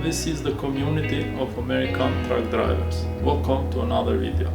this is the community of American truck drivers. Welcome to another video.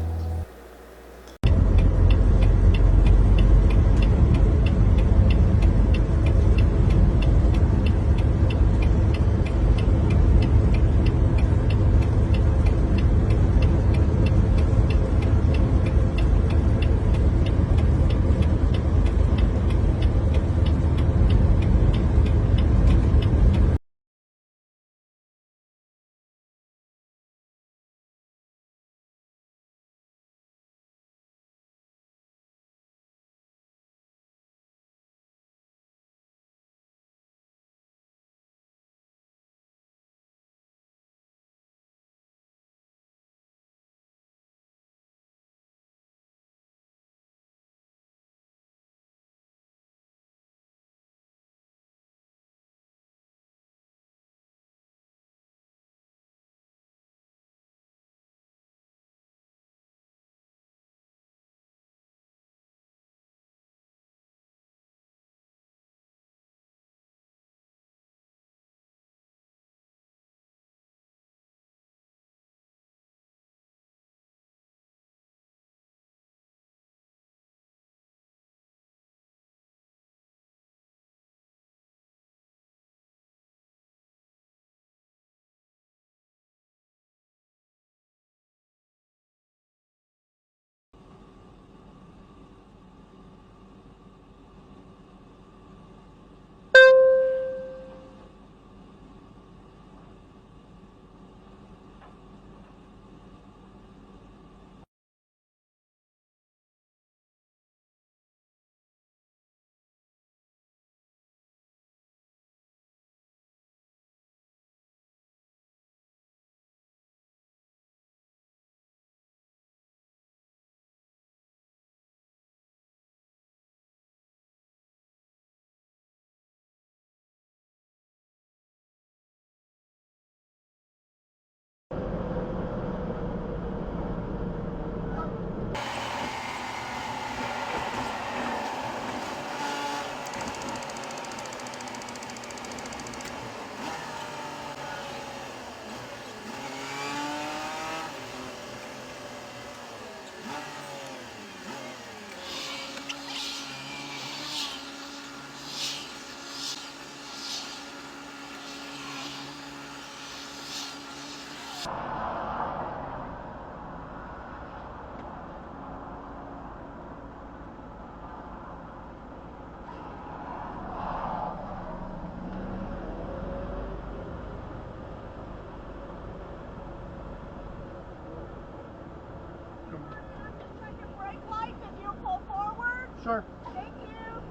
Sure. Thank you.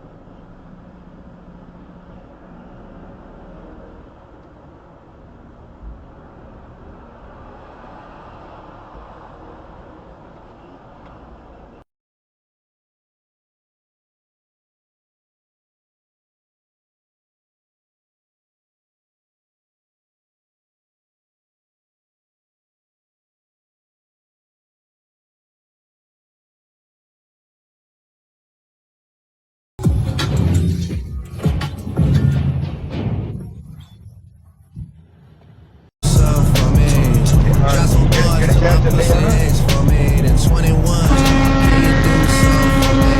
Get a chance to take For me, then 21. Can you do something for me?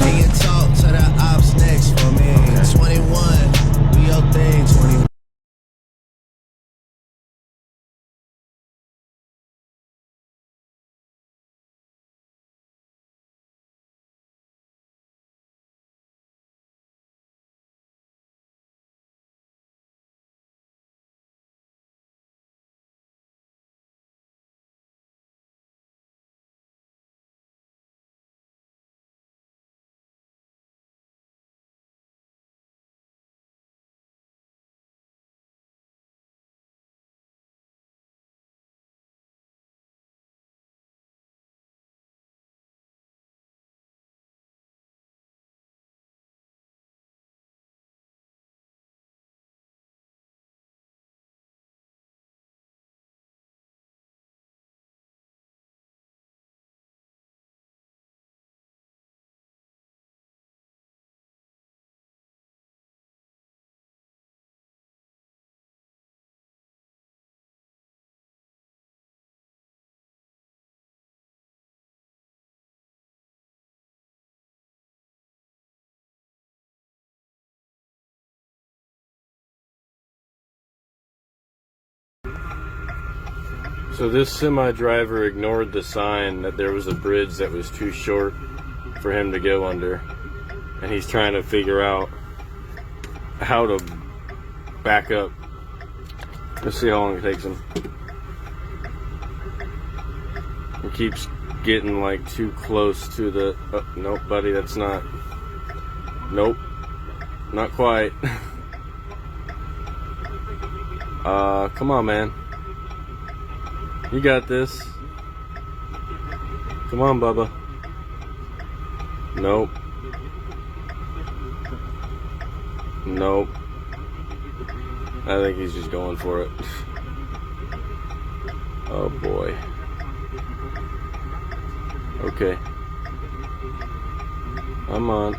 Can you talk to the ops next for me? 21, do your thing, 21. So this semi driver ignored the sign that there was a bridge that was too short for him to go under, and he's trying to figure out how to back up. Let's see how long it takes him. He keeps getting like too close to the nope, buddy, that's not, nope, not quite. Come on, man, you got this. Come on, Bubba. Nope. Nope. I think he's just going for it. Oh boy. Okay. Come on.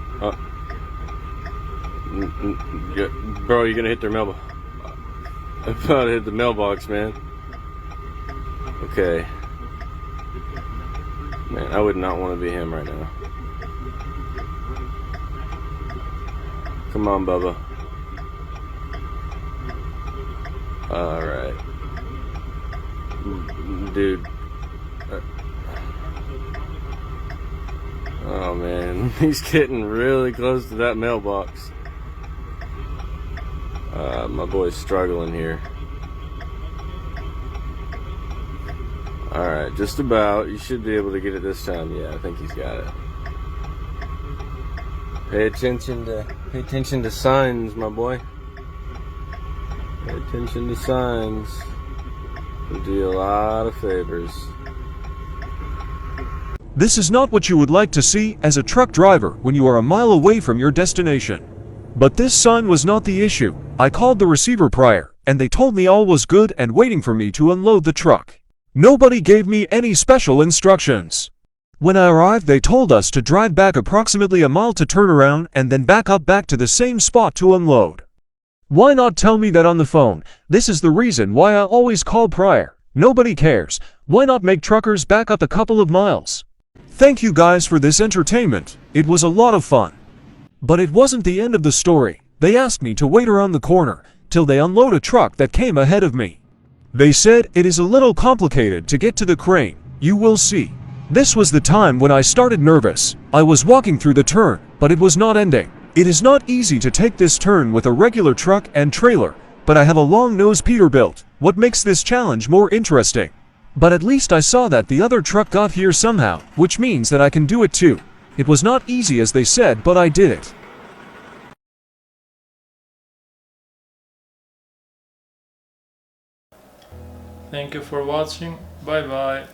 Bro, you're gonna hit their mailbox. I'm about to hit the mailbox, man. Okay. Man, I would not want to be him right now. Come on, Bubba. Alright. Dude. Oh man, he's getting really close to that mailbox. My boy's struggling here. Alright, just about. You should be able to get it this time. Yeah, I think he's got it. Pay attention to signs, my boy. Pay attention to signs. Will do you a lot of favors. This is not what you would like to see as a truck driver when you are a mile away from your destination. But this sign was not the issue. I called the receiver prior, and they told me all was good and waiting for me to unload the truck. Nobody gave me any special instructions. When I arrived, they told us to drive back approximately a mile to turn around and then back up back to the same spot to unload. Why not tell me that on the phone? This is the reason why I always call prior. Nobody cares. Why not make truckers back up a couple of miles? Thank you guys for this entertainment. It was a lot of fun. But it wasn't the end of the story. They asked me to wait around the corner till they unload a truck that came ahead of me. They said it is a little complicated to get to the crane. You will see. This was the time when I started nervous. I was walking through the turn, but it was not ending. It is not easy to take this turn with a regular truck and trailer, but I have a long nose Peterbilt. What makes this challenge more interesting? But at least I saw that the other truck got here somehow, which means that I can do it too. It was not easy as they said, but I did it. Thank you for watching. Bye bye.